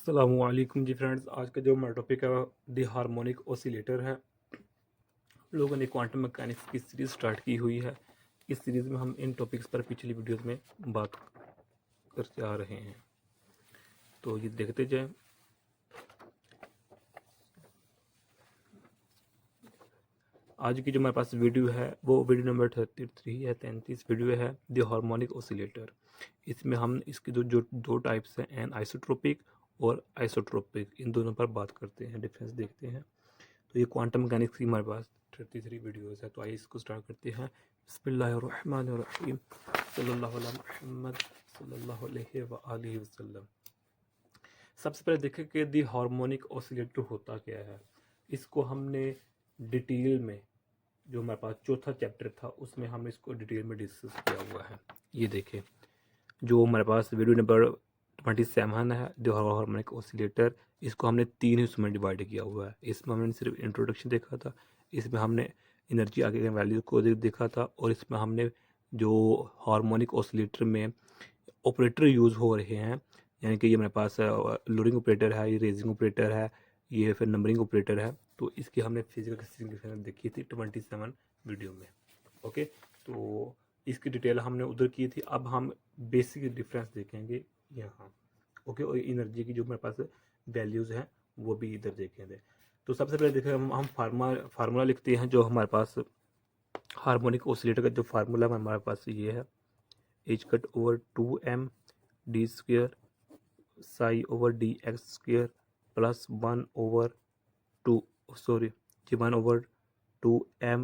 अस्सलामुअलैकुम जी फ्रेंड्स। आज का जो हमारा टॉपिक है द हार्मोनिक ऑसिलेटर है। लोगों ने क्वांटम मैकेनिक्स की सीरीज़ स्टार्ट की हुई है। इस सीरीज़ में हम इन टॉपिक्स पर पिछली वीडियोस में बात करते आ रहे हैं, तो ये देखते जाएं। आज की जो हमारे पास वीडियो है वो वीडियो नंबर 33 है, 33 वीडियो है द हार्मोनिक ऑसिलेटर। इसमें हम इसके जो दो टाइप्स हैं, एन आइसोट्रोपिक और आइसोट्रोपिक, इन दोनों पर बात करते हैं, डिफरेंस देखते हैं। तो ये क्वांटम मैकेनिक्स की हमारे पास 33 वीडियोस है। तो आइए इसको स्टार्ट करते हैं। बिस्मिल्लाहिर्रहमानिर्रहीम, सल्लल्लाहु अला मुहम्मद सल्लल्लाहु अलैहि व आलिहि वसल्लम। सबसे पहले देखें कि दी हार्मोनिक ऑसिलेटर होता क्या है। इसको हमने डिटेल में, जो हमारे पास चौथा चैप्टर था उसमें हमने इसको डिटेल में डिस्कस किया हुआ है। ये देखें, जो हमारे पास वीडियो नंबर 27 है द हार्मोनिक ऑसिलेटर, इसको हमने 3 हिस्सों में डिवाइड किया हुआ है। इसमें हमने सिर्फ इंट्रोडक्शन देखा था, इसमें हमने एनर्जी आगे के वैल्यू को देखा था, और इसमें हमने जो हार्मोनिक ऑसिलेटर में ऑपरेटर यूज़ हो रहे हैं, यानी कि ये हमारे पास लोअरिंग ऑपरेटर है, ये रेजिंग ऑपरेटर है, ये फिर नंबरिंग ऑपरेटर है। तो इसकी हमने फिजिकल सिग्निफिकेंस देखी थी 27 वीडियो में। ओके, तो इसकी डिटेल हमने उधर की थी। अब हम बेसिक डिफरेंस देखेंगे यहाँ। ओके, और एनर्जी की जो हमारे पास वैल्यूज़ हैं वो भी इधर देखेंगे। तो सबसे पहले देखें, हम फार्मूला लिखते हैं। जो हमारे पास हार्मोनिक ऑसिलेटर का जो फार्मूला हमारे पास ये है, H cut over 2m D square Sai over D x square plus 1/2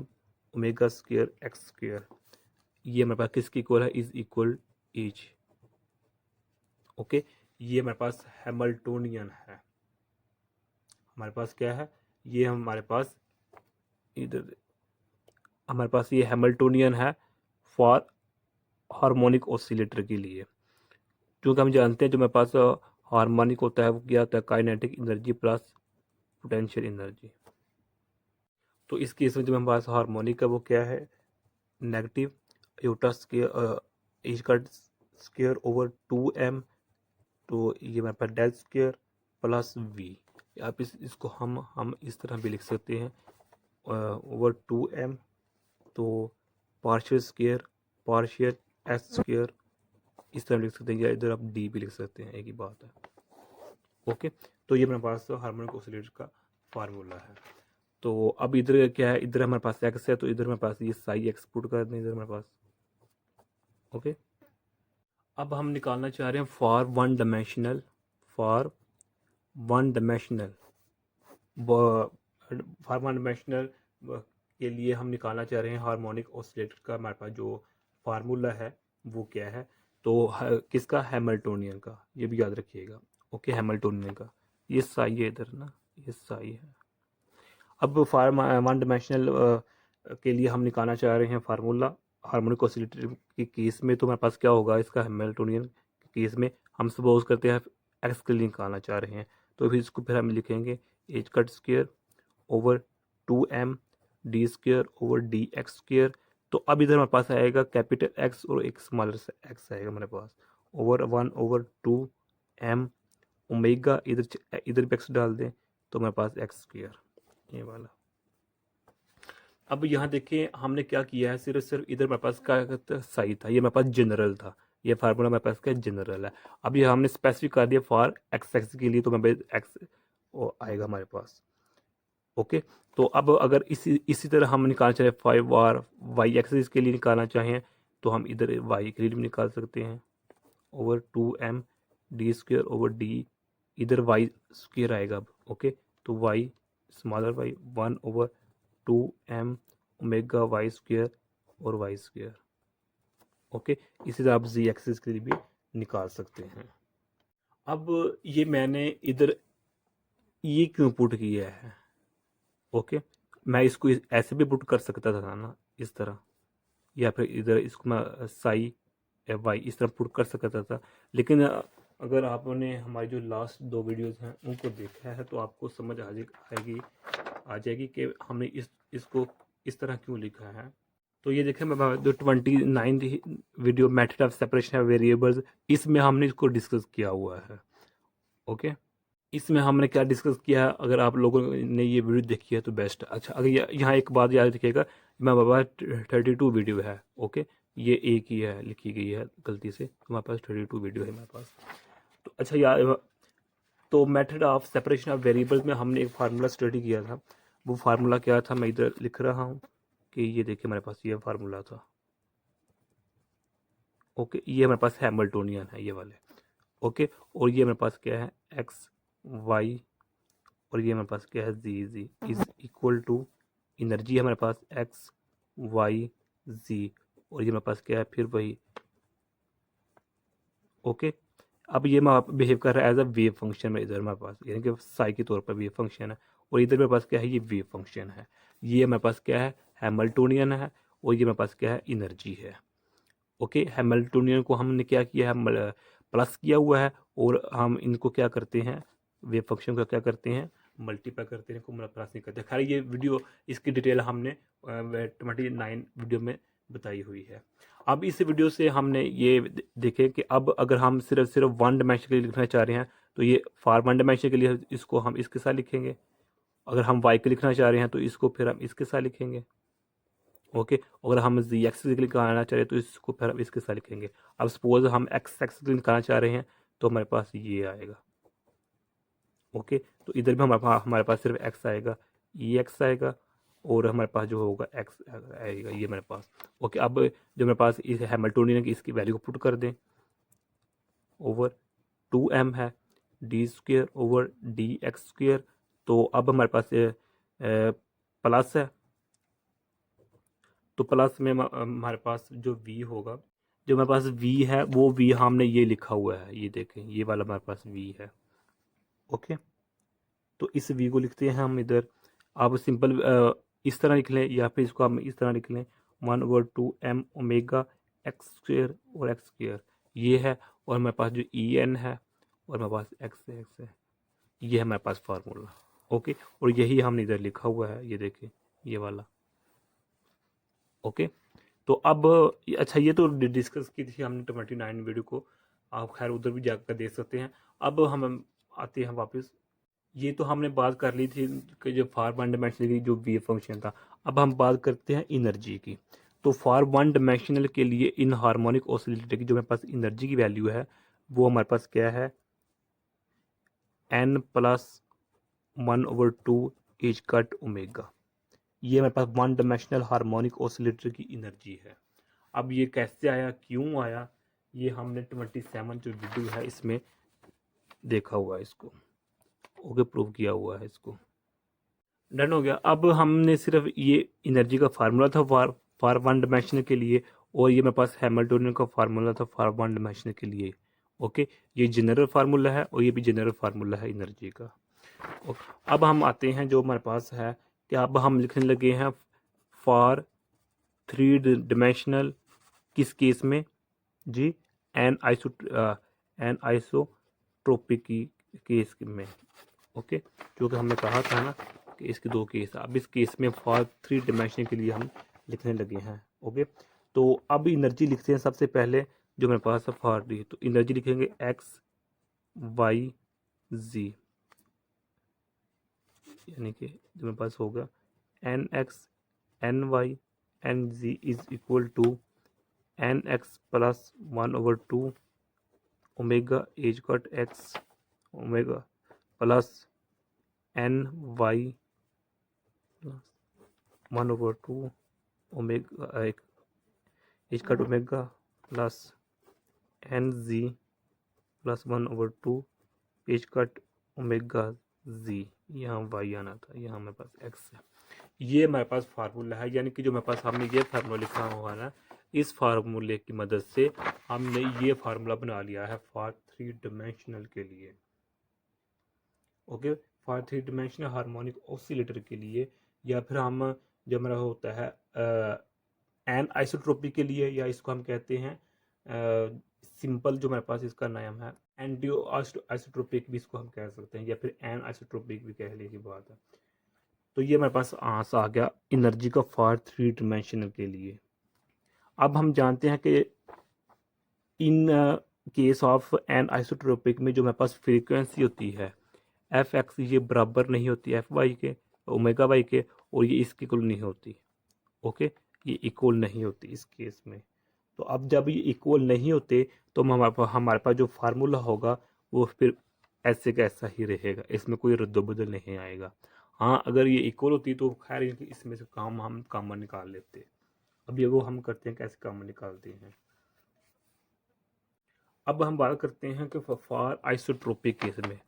omega square x square. ये हमारे पास किसकी इक्वल है? Is equal H. ओके, ये हमारे पास हैमिल्टोनियन है। हमारे पास क्या है? ये हमारे पास इधर हमारे पास ये हैमिल्टोनियन है फॉर हार्मोनिक ऑसिलेटर के लिए। क्योंकि हम जानते हैं जो हमारे पास हार्मोनिक होता है वो क्या होता है? Kinetic energy plus potential energy. तो इस केस में जो हमारे पास हार्मोनिक है वो क्या है? नेगेटिव आयोटा स्क्वायर एच का स्क्वायर ओवर 2m। तो ये हमारे पास डेल स्क्वायर प्लस v। आप इसको हम इस तरह भी लिख सकते हैं, ओवर 2m। तो partial square partial S square, इस तरह लिख सकते हैं, या इधर आप डी भी लिख सकते हैं, एक ही बात है। ओके, तो ये हमारे पास हार्मोनिक ऑसिलेटर का फार्मूला है। तो अब इधर क्या है? इधर हमारे पास एक्स है, तो इधर हमारे पास ये साई एक्स पुट कर दें इधर हमारे पास। ओके, अब हम निकालना चाह रहे हैं फॉर वन डायमेंशनल के लिए हम निकालना चाह रहे हैं हार्मोनिक ऑसिलेटर का। हमारे पास जो फार्मूला है वो क्या है? तो किसका? हैमिल्टोनियन का। ये भी याद रखिएगा। ओके, हैमिल्टोनियन का। ये साई है इधर ना, ये साई है। अब फॉर वन डायमेंशनल के लिए हम निकालना चाह रहे हैं फार्मूला हार्मोनिक ऑसिलेटर के केस में। तो हमारे पास क्या होगा? इसका हैमिल्टोनियन के केस में हम सपोज करते हैं एक्स के लिए निकालना चाह रहे हैं, तो फिर इसको फिर हम लिखेंगे H cut square over 2m D square over D x square. तो अब इधर हमारे पास आएगा कैपिटल एक्स और एक स्मॉलर एक्स आएगा हमारे पास, ओवर 1/2m ओमेगा, इधर भी एक्स डाल दें तो हमारे पास एक्स स्क्वेयर, ये वाला। अब यहाँ देखिए हमने क्या किया है, सिर्फ इधर मेरे पास क्या सही था, ये मेरे पास जनरल था, ये फार्मूला मेरे पास क्या जनरल है। अब ये हमने स्पेसिफिक कर दिया फॉर एक्स एक्स के लिए, तो मेरे पास एक्स आएगा हमारे पास। ओके, तो अब अगर इसी तरह हम निकालना चाहें 5 और वाई एक्सिस के लिए निकालना चाहें, तो हम इधर वाई के लिए भी निकाल सकते हैं, over 2m D square over D, इधर वाई स्क्वेयर आएगा अब। ओके, तो Y smaller Y 1/2m omega Y square और वाई स्क्वेयर। ओके, इसी तरह आप जी एक्सिस के लिए भी निकाल सकते हैं। अब ये मैंने इधर ये क्यों पुट किया है? ओके, मैं इसको ऐसे भी पुट कर सकता था ना, इस तरह, या फिर इधर इसको मैं साई वाई इस तरह पुट कर सकता था। लेकिन अगर आपने हमारी जो लास्ट 2 वीडियोस हैं उनको देखा है तो आपको समझ आ जाएगी कि हमने इसको इस तरह क्यों लिखा है। तो ये देखें, मैं जो 29 video method of separation of variables, इसमें हमने इसको डिस्कस किया हुआ है। ओके, इसमें हमने क्या डिस्कस किया है, अगर आप लोगों ने ये वीडियो देखी है तो बेस्ट है। अच्छा, अगर यहाँ एक बात याद रखिएगा, मैं बाबा 32 वीडियो है, ओके, ये एक ही है लिखी गई है गलती से, तो हमारे पास 32 वीडियो है मेरे पास। तो अच्छा यार, तो method of separation of variables में हमने एक फार्मूला स्टडी किया था। वो फार्मूला क्या था, मैं इधर लिख रहा हूँ कि ये देखिए मेरे पास ये फार्मूला था, ओके, ये मेरे पास हैमिल्टोनियन है ये वाले, ओके, और ये मेरे पास क्या है, एक्स वाई, और ये मेरे पास क्या है, जी इज इक्वल टू एनर्जी है मेरे पास एक्स वाई जी, और ये मेरे पास क्या है फिर वही, ओके। अब ये मैं बिहेव कर रहा है एज अ वेव फंक्शन में इधर मेरे पास, यानी कि साई के तौर पर वेव फंक्शन है, और इधर मेरे पास क्या है, ये वेव फंक्शन है। ये मेरे पास क्या है, हैमिल्टोनियन है, और ये मेरे पास क्या है, एनर्जी है, ओके। हैमिल्टोनियन को हमने क्या किया है, प्लस किया हुआ है, और हम इनको क्या करते हैं, वेव फंक्शन को क्या करते हैं, मल्टीप्लाई करते हैं, को प्लस नहीं करते। खैर ये वीडियो, इसकी डिटेल हमने 29 वीडियो में बताई हुई है। अब इस वीडियो से हमने ये देखे कि अब अगर हम सिर्फ सिर्फ वन डायमेंशन के लिए लिखना चाह रहे हैं, तो ये फॉर वन डायमेंशन के लिए इसको हम इसके साथ लिखेंगे। अगर हम वाई के लिखना चाह रहे हैं तो इसको फिर हम इसके साथ लिखेंगे, ओके। अगर हम जी एक्स के लिए निकालना चाह रहे हैं तो इसको फिर हम इसके साथ लिखेंगे। अब सपोज हम एक्स एक्स के लिए निकालना चाह रहे हैं तो हमारे पास ये आएगा, ओके। तो इधर भी हमारे पास सिर्फ एक्स आएगा, ई एक्स आएगा, और हमारे पास जो होगा एक्स आएगा ये मेरे पास, ओके। अब जो मेरे पास इस हैमिल्टोनियन की इसकी वैल्यू को पुट कर दें, ओवर 2m है D square over D x square, तो अब हमारे पास प्लस है, तो प्लस में हमारे पास जो v होगा, जो हमारे पास v है वो v हमने ये लिखा हुआ है, ये देखें ये वाला हमारे पास v है, ओके। तो इस v को लिखते हैं हम इधर। आप सिंपल इस तरह लिख लें, या फिर इसको हम इस तरह लिख लें, 1/2m ओमेगा एक्स स्क्वेयर और एक्स स्क्वेयर ये है, और हमारे पास जो ई एन है, और हमारे पास एक्स है, ये है हमारे पास फार्मूला, ओके। और यही हमने इधर लिखा हुआ है, ये देखें ये वाला, ओके। तो अब अच्छा, ये तो डिस्कस की थी हमने 29 वीडियो को, आप खैर उधर भी जाकर देख सकते हैं। अब हम आते हैं वापस, ये तो हमने बात कर ली थी कि जो फॉर वन डायमेंशनल की जो वेव फंक्शन था। अब हम बात करते हैं एनर्जी की। तो फॉर वन डायमेंशनल के लिए इन हार्मोनिक ऑसिलेटर की जो मेरे पास एनर्जी की वैल्यू है, वो हमारे पास क्या है, n+1/2 एच कट ओमेगा। ये मेरे पास वन डायमेंशनल हार्मोनिक ऑसिलेटर की एनर्जी है। अब ये कैसे आया, क्यों आया, ये हमने 27 जो वीडियो है इसमें देखा हुआ है, इसको ओके, प्रूव किया हुआ है, इसको डन हो गया। अब हमने सिर्फ ये एनर्जी का फार्मूला था फॉर वन डायमेंशन के लिए, और ये मेरे पास हैमिल्टोनियन का फार्मूला था फॉर वन डायमेंशन के लिए, ओके। ये जनरल फार्मूला है, और ये भी जनरल फार्मूला है एनर्जी का, ओके। अब हम आते हैं जो हमारे पास है कि अब हम लिखने लगे हैं फॉर थ्री डायमेंशनल, किस केस में जी, एन आइसोट्रोपिक की केस में, ओके। जो कि हमने कहा था ना कि इसके दो केस, अब इस केस में फॉर थ्री डायमेंशन के लिए हम लिखने लगे हैं, ओके। तो अब एनर्जी लिखते हैं सबसे पहले, जो मेरे पास है फॉर डी, तो एनर्जी लिखेंगे एक्स वाई जी, यानी कि जो मेरे पास होगा N x N Y N z is equal to n x plus 1/2 omega h cut x omega plus N y 1/2 omega h cut omega plus N G plus 1/2 as cut omega z, यहाँ y आना था, यहाँ हमारे पास x है। ये हमारे पास formula है, यानी कि जो मेरे पास हमने ये फार्मूला लिखा हुआ है ना, इस फार्मूले की मदद से हमने ये फार्मूला बना लिया है फॉर थ्री डायमेंशनल के लिए, okay. For three dimensional harmonic oscillator के लिए, या फिर हम जो हमारा होता है एन आइसोट्रोपी के लिए, या इसको हम कहते हैं सिंपल, जो मेरे पास इसका नाम है एंटी आइसोट्रोपिक भी इसको हम कह सकते हैं, या फिर एन आइसोट्रोपिक भी कहने की बात है। तो ये मेरे पास आंसर आ गया एनर्जी का फॉर थ्री डायमेंशनल के लिए। अब हम जानते हैं कि in case of an isotropic में जो मेरे पास फ्रीक्वेंसी होती है एफ एक्स ये बराबर नहीं होती एफ वाई के, ओमेगा वाई के, और ये इसके इक्वल नहीं होती। ओके, ये इक्वल नहीं होती इस केस में। तो अब जब ये इक्वल नहीं होते तो हमारे पास जो फार्मूला होगा वो फिर ऐसे का ऐसा ही रहेगा, इसमें कोई रद्दोबदल नहीं आएगा। हाँ, अगर ये इक्वल होती तो खैर इसमें से काम हम कॉमन निकाल लेते। अब ये वो हम करते हैं कैसे कॉमन निकालते हैं। अब हम बात करते हैं कि फॉर आइसोट्रोपिक केस में,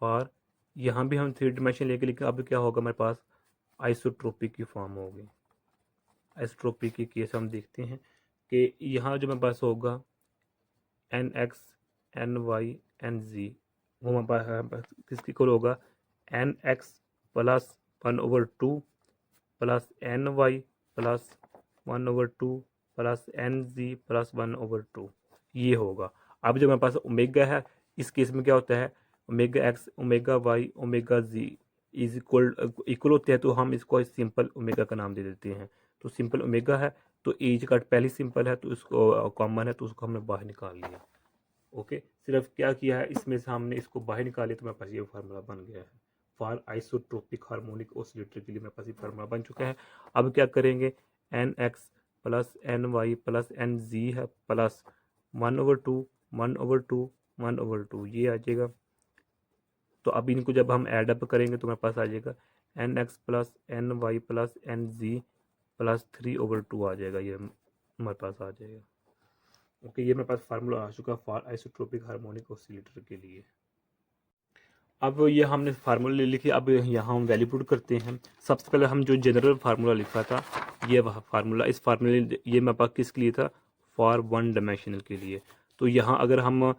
फॉर यहाँ भी हम 3 डायमेंशन लेके लिखे, अब क्या होगा हमारे पास आइसोट्रोपिक की फॉर्म होगी। आइसोट्रोपिक की केस हम देखते हैं कि यहाँ जो मेरे पास होगा N x N Y N G, वो हमारे पास किसकी इक्वल होगा N x plus 1/2 plus N Y plus 1/2 plus N G plus 1/2, ये होगा। अब जो मेरे पास ओमेगा है, इस केस में क्या होता है omega X omega Y omega G is equal होते हैं, तो हम इसको सिंपल ओमेगा का नाम दे देते हैं। तो सिंपल ओमेगा है, तो एज का पहली सिंपल है तो इसको कॉमन है, तो उसको हमने बाहर निकाल लिया। ओके, सिर्फ क्या किया है इसमें से हमने इसको बाहर निकाले तो मेरे पास ये फार्मूला बन गया है। फॉर आइसोट्रोपिक हार्मोनिक ऑसिलेटर के लिए मेरे पास ये फार्मूला बन चुका है। अब क्या करेंगे N x plus N Y plus N G है प्लस 1/2 1/2 1/2 ये आ जाएगा। तो अब इनको जब हम ऐड अप करेंगे तो मेरे पास आ जाएगा N x plus N Y plus N G plus 3/2 आ जाएगा, ये हमारे पास आ जाएगा। ओके, ये मेरे पास फार्मूला आ चुका फॉर आइसोट्रोपिक हार्मोनिक ऑसिलेटर के लिए। अब ये हमने फार्मूला लिखे, अब यहाँ हम वैल्यू पुट करते हैं। सबसे पहले हम जो जनरल फार्मूला लिखा था ये वह फार्मूला, इस फार्मूले ये मेरे पास किसके लिए था फॉर 1 डायमेंशनल के लिए। तो यहाँ अगर हम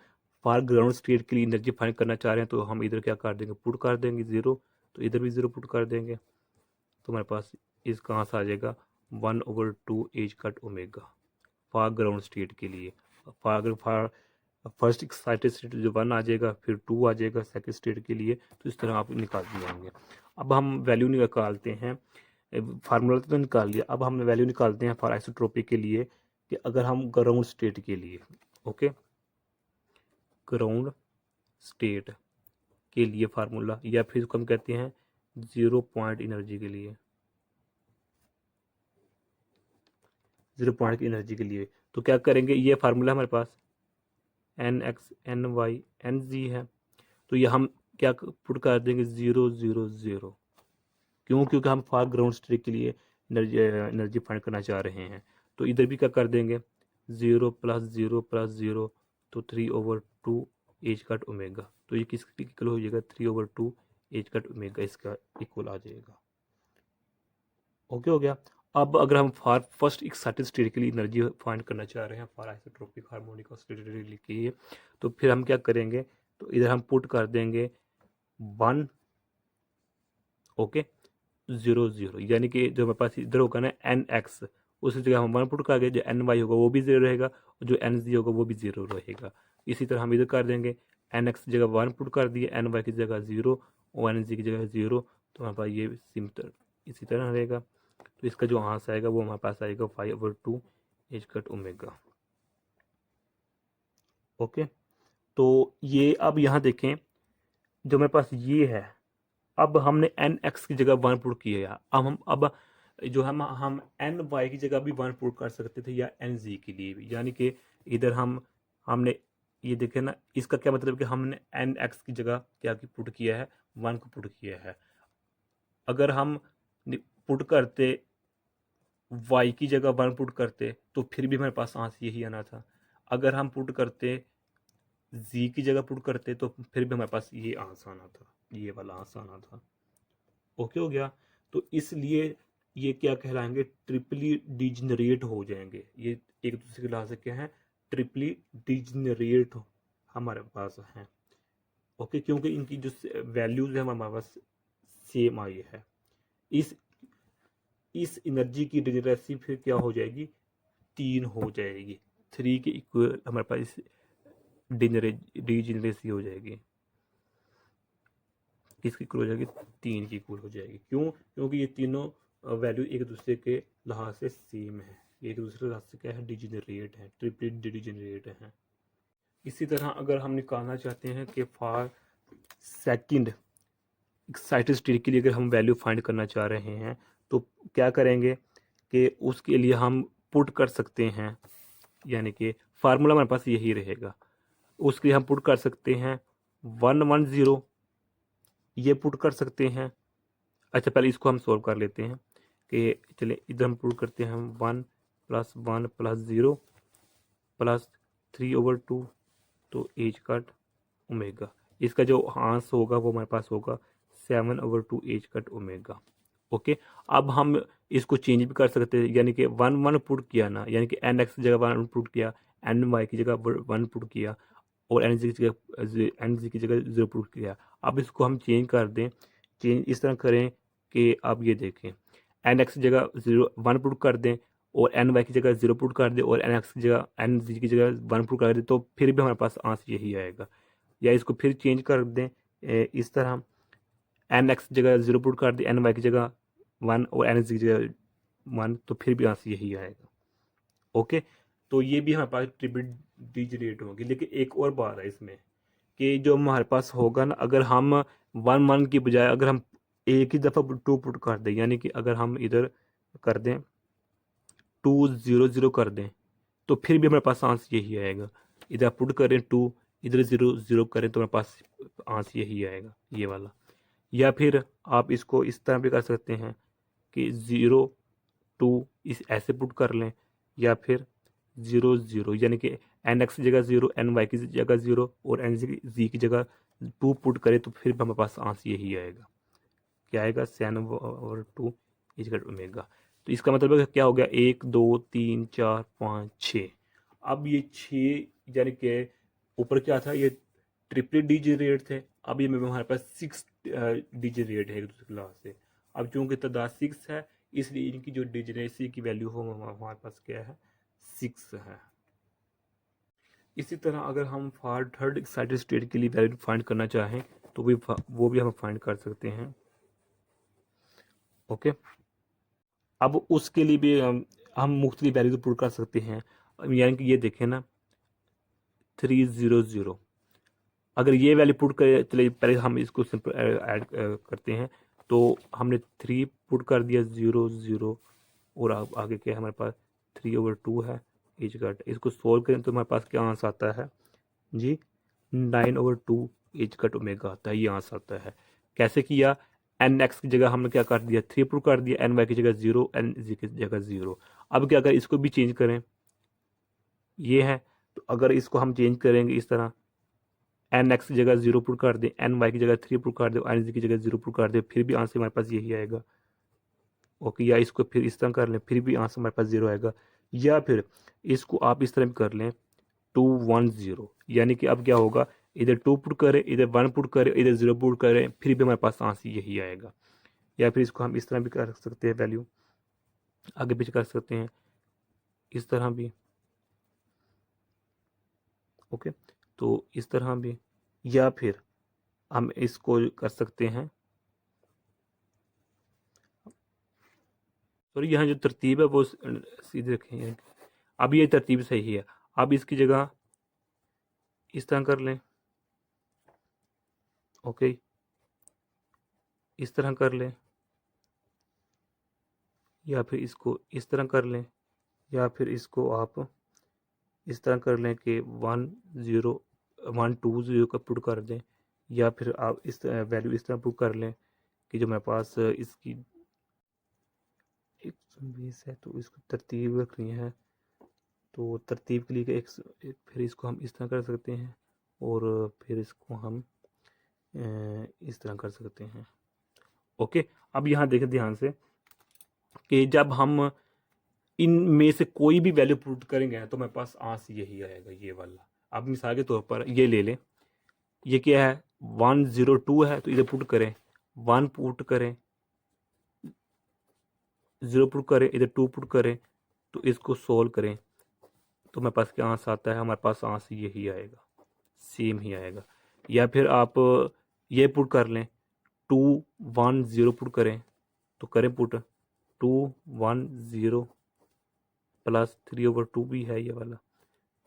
फॉर ग्राउंड स्टेट के लिए एनर्जी फाइंड करना चाह रहे हैं तो हम इधर क्या कर देंगे पुट कर देंगे 0, तो इधर भी 0 पुट कर देंगे, तो हमारे पास इस कहाँ से आ जाएगा 1/2 as cut omega for ground state के लिए। फॉर फर्स्ट एक्साइटेड स्टेट जो 1 आ जाएगा, फिर 2 आ जाएगा सेकंड स्टेट के लिए, तो इस तरह आप निकाल जाएंगे। अब हम वैल्यू निकालते हैं, फार्मूला तो निकाल लिया, अब हम वैल्यू निकालते हैं फॉर आइसोट्रोपिक के लिए कि अगर हम ग्राउंड स्टेट के लिए, ओके ग्राउंड स्टेट के लिए फार्मूला, या फिर इसको हम कहते हैं 0 पॉइंट एनर्जी के लिए, 0 पॉइंट की एनर्जी के लिए, तो क्या करेंगे ये फार्मूला हमारे पास n x N Y N G है, तो ये हम क्या पुट कर देंगे 0 0 0, क्यों क्योंकि हम फार ग्राउंड स्टेट के लिए एनर्जी फाइंड करना चाह रहे हैं। तो इधर भी क्या कर देंगे 0 + 0 + 0, तो 3/2 एज कट ओमेगा, तो ये किसके इक्वल हो जाएगा 3/2 एज कट ओमेगा, इसका इक्वल आ जाएगा। ओके हो गया। अब अगर हम फॉर फर्स्ट एक्साइटेड स्टेट के लिए एनर्जी फाइंड करना चाह रहे हैं फॉर आइसोट्रोपिक हार्मोनिक ऑसिलेटर के लिए, तो फिर हम क्या करेंगे, तो इधर हम पुट कर देंगे 1 ओके 0 0, यानी कि जो हमारे पास इधर होगा ना एन एक्स, उस जगह हम 1 पुट कर देंगे, जो एन वाई होगा वो भी 0 रहेगा, और जो एन जी होगा वो भी 0 रहेगा। इसी तरह हम इधर कर देंगे एन एक्स की जगह 1 पुट कर दिए, एन वाई की जगह 0 और एन जी की जगह 0, तो हमारे पास ये सिंपल इसी तरह रहेगा। तो इसका जो आंसर आएगा वो हमारे पास आएगा 5/2 एज कट ओमेगा। ओके, तो ये अब यहाँ देखें जो मेरे पास ये है, अब हमने एन एक्स की जगह 1 पुट किया, अब जो हम एन वाई की जगह भी 1 पुट कर सकते थे, या एन जी के लिए भी, यानी कि इधर हमने ये देखे ना, इसका क्या मतलब कि हमने एन एक्स की जगह क्या की पुट किया है 1 को पुट किया है। अगर हम पुट करते वाई की जगह 1 पुट करते तो फिर भी हमारे पास आंसर यही आना था। अगर हम पुट करते जी की जगह पुट करते तो फिर भी हमारे पास ये आंसर आना था, ये वाला आंसर आना था। ओके हो गया। तो इसलिए ये क्या कहलाएंगे ट्रिपली डिजनरेट हो जाएंगे, ये एक दूसरे के लिहाज से क्या है ट्रिपली डिजनरेट हमारे पास हैं। ओके, क्योंकि इनकी जो वैल्यूज है हमारे पास सेम आई है। इस एनर्जी की डिजनरेसी फिर क्या हो जाएगी 3 हो जाएगी, 3 के इक्वल हमारे पास डिजनरेसी हो जाएगी, किसकी इक्वल हो जाएगी 3 की इक्वल हो जाएगी। क्यों, क्योंकि ये तीनों वैल्यू एक दूसरे के लिहाज से सेम है, एक दूसरे के लिहाज से क्या है डिजनरेट है, ट्रिपली डिजनरेट है। इसी तरह अगर हम निकालना चाहते हैं कि फॉर सेकंड एक्साइटेड स्टेट के लिए अगर हम वैल्यू फाइंड करना चाह रहे हैं तो क्या करेंगे कि उसके लिए हम पुट कर सकते हैं, यानी कि फार्मूला हमारे पास यही रहेगा। उसके लिए हम पुट कर सकते हैं 110, ये पुट कर सकते हैं। अच्छा, पहले इसको हम सोल्व कर लेते हैं कि चलिए इधर हम पुट करते हैं 1 + 1 + 0 + 3/2, तो एज कट ओमेगा, इसका जो आंसर होगा वो हमारे पास होगा 7/2 एज कट ओमेगा। ओके, अब हम इसको चेंज भी कर सकते हैं, यानी कि 1 पुट किया ना, यानी कि एन एक्स की जगह 1 पुट किया, एन वाई की जगह 1 पुट किया, और एन जी की जगह 0 पुट किया। अब इसको हम चेंज कर दें, चेंज इस तरह करें कि आप ये देखें, एन एक्स की जगह 1 पुट कर दें, और एन वाई की जगह 0 पुट कर दें, और एन एक्स की जगह एन जी की जगह 1 पुट कर दें, तो फिर भी हमारे पास आंसर यही आएगा। या इसको फिर चेंज कर दें इस तरह, एन एक्स की जगह 0 पुट कर दें, एन वाई की जगह 1 और एन जी की जगह 1, तो फिर भी आंसर यही आएगा। ओके, तो ये भी हमारे पास ट्रिपल डिजिट होगी। लेकिन एक और बात है इसमें कि जो हमारे पास होगा ना, अगर हम 1 की बजाय अगर हम एक ही दफ़ा 2 पुट कर दें, यानी कि अगर हम इधर कर दें 200 कर दें, तो फिर भी हमारे पास आंसर यही आएगा। इधर पुट करें 2, इधर 0 करें, तो हमारे पास आंसर यही आएगा, ये वाला। या फिर आप इसको इस तरह भी कर सकते हैं कि 0 2 इस ऐसे पुट कर लें, या फिर 0 0, यानी कि एन एक्स की जगह 0, एन वाई की जगह 0, और एन जी की जगह 2 पुट करें, तो फिर हमारे पास आंसर यही आएगा। क्या आएगा? 7/2 इजकल ओमेगा। तो इसका मतलब क्या हो गया? 1 2 3 4 5 6। अब ये 6 यानी कि ऊपर क्या था, ये ट्रिपल डिजिट रेट थे। अब ये हमारे पास 6 डिजिट रेट है एक दूसरे क्लास से। अब चूंकि तादाद 6 है, इसलिए इनकी जो डिजिटेसी की वैल्यू हो हमारे पास क्या है? 6 है। इसी तरह अगर हम फॉर थर्ड एक्साइटेड स्टेट के लिए वैल्यू फाइंड करना चाहें तो वो भी हम फाइंड कर सकते हैं। ओके, अब उसके लिए भी हम मुख्तलिफ वैल्यू तो पुट कर सकते हैं। यानी कि ये देखें ना, 300, अगर ये वैल्यू पुट करें, चलिए पहले हम इसको सिंपल ऐड करते हैं। तो हमने 3 पुट कर दिया, 0 0, और आगे क्या है हमारे पास? 3/2 है एज कट। इसको सोल्व करें तो हमारे पास क्या आंसर आता है जी? 9/2 एज कट ओमेगा आता है, ये आंसर आता है। कैसे किया? एन एक्स की जगह हमने क्या कर दिया? 3 पुट कर दिया, एन वाई की जगह 0, एन जी की जगह 0। अब क्या करें? इसको भी चेंज करें, ये है। तो अगर इसको हम चेंज करेंगे इस तरह, एन एक्स की जगह 0 पुट कर दें, एन वाई की जगह 3 पुट कर दें, एन जी की जगह 0 पुट कर दें, फिर भी आंसर हमारे पास यही आएगा। ओके, या इसको फिर इस तरह कर लें, फिर भी आंसर हमारे पास 0 आएगा। या फिर इसको आप इस तरह भी कर लें, 210, यानी कि अब क्या होगा? इधर 2 पुट करें, इधर 1 पुट करें, इधर 0 पुट करें, फिर भी हमारे पास आंसर यही आएगा। या फिर इसको हम इस तरह भी कर सकते हैं, वैल्यू आगे पीछे कर सकते हैं, इस तरह भी। ओके, तो इस तरह भी, या फिर हम इसको कर सकते हैं। सॉरी, यहाँ जो तरतीब है वो सीधे रखें। अब ये तरतीब सही है। अब इसकी जगह इस तरह कर लें। ओके, इस तरह कर लें, या फिर इसको इस तरह कर लें, या फिर इसको आप इस तरह कर लें कि 1 0 1 2 0 का पुट कर दें। या फिर आप इस वैल्यू इस तरह पुट कर लें कि जो मेरे पास इसकी 120 है, तो इसको तरतीब रखनी है। तो तरतीब के लिए फिर इसको हम इस तरह कर सकते हैं, और फिर इसको हम इस तरह कर सकते हैं। ओके, अब यहाँ देखें ध्यान से कि जब हम इनमें से कोई भी वैल्यू पुट करेंगे तो मेरे पास आंसर यही आएगा, ये वाला। अब मिसाल के तौर पर ये ले लें, ये क्या है? 102 है, तो इधर पुट करें, 1 पुट करें, 0 पुट करें, इधर 2 पुट करें, तो इसको सोल्व करें, तो मेरे पास क्या आंसर आता है? हमारे पास आंसर यही आएगा, सेम ही आएगा। या फिर आप ये पुट कर लें, 210 पुट करें, तो करें पुट 210 + 3/2 भी है ये वाला,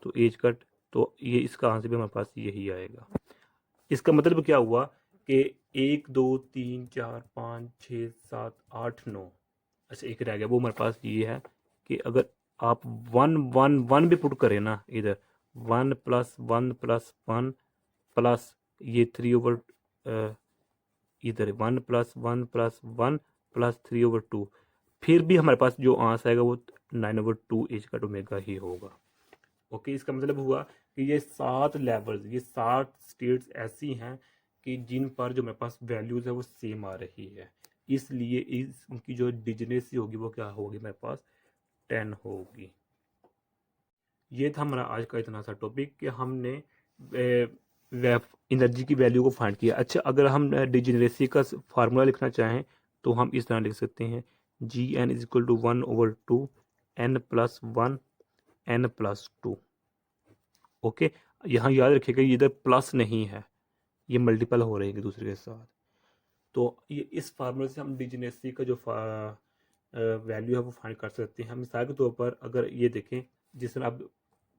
तो एज कट, तो ये इसका आंसर भी हमारे पास यही आएगा। इसका मतलब क्या हुआ कि 1 2 3 4 5 6 7 8 9, अच्छा एक रह गया, वो हमारे पास ये है कि अगर आप 1 1 1 भी पुट करें ना इधर, 1 प्लस 1 प्लस 1 प्लस ये 3/, इधर 1 प्लस 1 प्लस 1 प्लस 3/2, फिर भी हमारे पास जो आंसर आएगा वो 9/2 एच का ओमेगा ही होगा। ओके, इसका मतलब हुआ कि ये 7 लेवल्स, ये 7 स्टेट्स ऐसी हैं कि जिन पर जो मेरे पास वैल्यूज है वो सेम आ रही है, इसलिए इस उनकी जो डिजनेसी होगी वो क्या होगी, मेरे पास 10 होगी। ये था हमारा आज का इतना सा टॉपिक कि हमने एनर्जी की वैल्यू को फाइंड किया। अच्छा, अगर हम डिजनरेसी का फार्मूला लिखना चाहें तो हम इस तरह लिख सकते हैं, Gn is equal to 1/2 n plus 1 n plus 2। Okay, यहाँ याद रखिएगा ये इधर प्लस नहीं है, ये मल्टीपल हो रहे हैं एक दूसरे के साथ। तो ये इस फार्मूले से हम डिजनेसी का जो वैल्यू है वो फाइंड कर सकते हैं। मिसाल के तौर पर अगर ये देखें, जिस तरह अब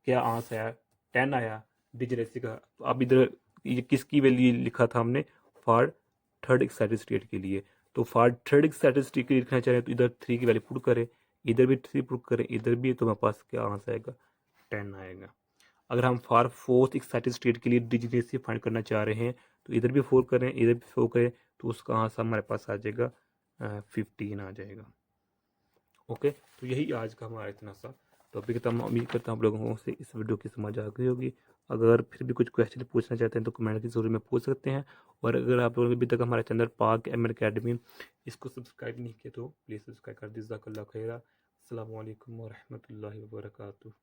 क्या आंसर आया 10 आया डिजनेसी का, तो अब इधर ये किसकी वैल्यू लिखा था हमने, फॉर थर्ड एक्साइटेड स्टेट के लिए। तो फॉर थर्ड एक्साइटेड स्टेट के लिए लिखना चाहें तो इधर 3 की वैल्यू पुट करें, इधर भी 3 पुट करें, इधर भी, तो हमारे पास क्या आंसर आएगा 10 आएगा। अगर हम फॉर फोर्थ एक्साइटेड स्टेट के लिए डिजनेसी फाइंड करना चाह रहे हैं तो इधर भी 4 करें, इधर भी 4 करें, तो उसका आंसर हमारे पास आ जाएगा 15 आ जाएगा। ओके, तो यही आज का हमारा इतना सा टॉपिक था। मैं उम्मीद करता हूँ आप लोगों से इस वीडियो की समझ आ गई होगी। अगर फिर भी कुछ क्वेश्चन पूछना चाहते हैं तो कमेंट के जरूर में पूछ सकते हैं। और अगर आप लोगों ने अभी तक हमारे चैनल पाक एम अकेडमी इसको सब्सक्राइब नहीं किया तो प्लीज़ सब्सक्राइब कर दीजिए। जज़ाकल्लाह खैरा। अस्सलामु अलैकुम व रहमतुल्लाहि व बरकातुहू।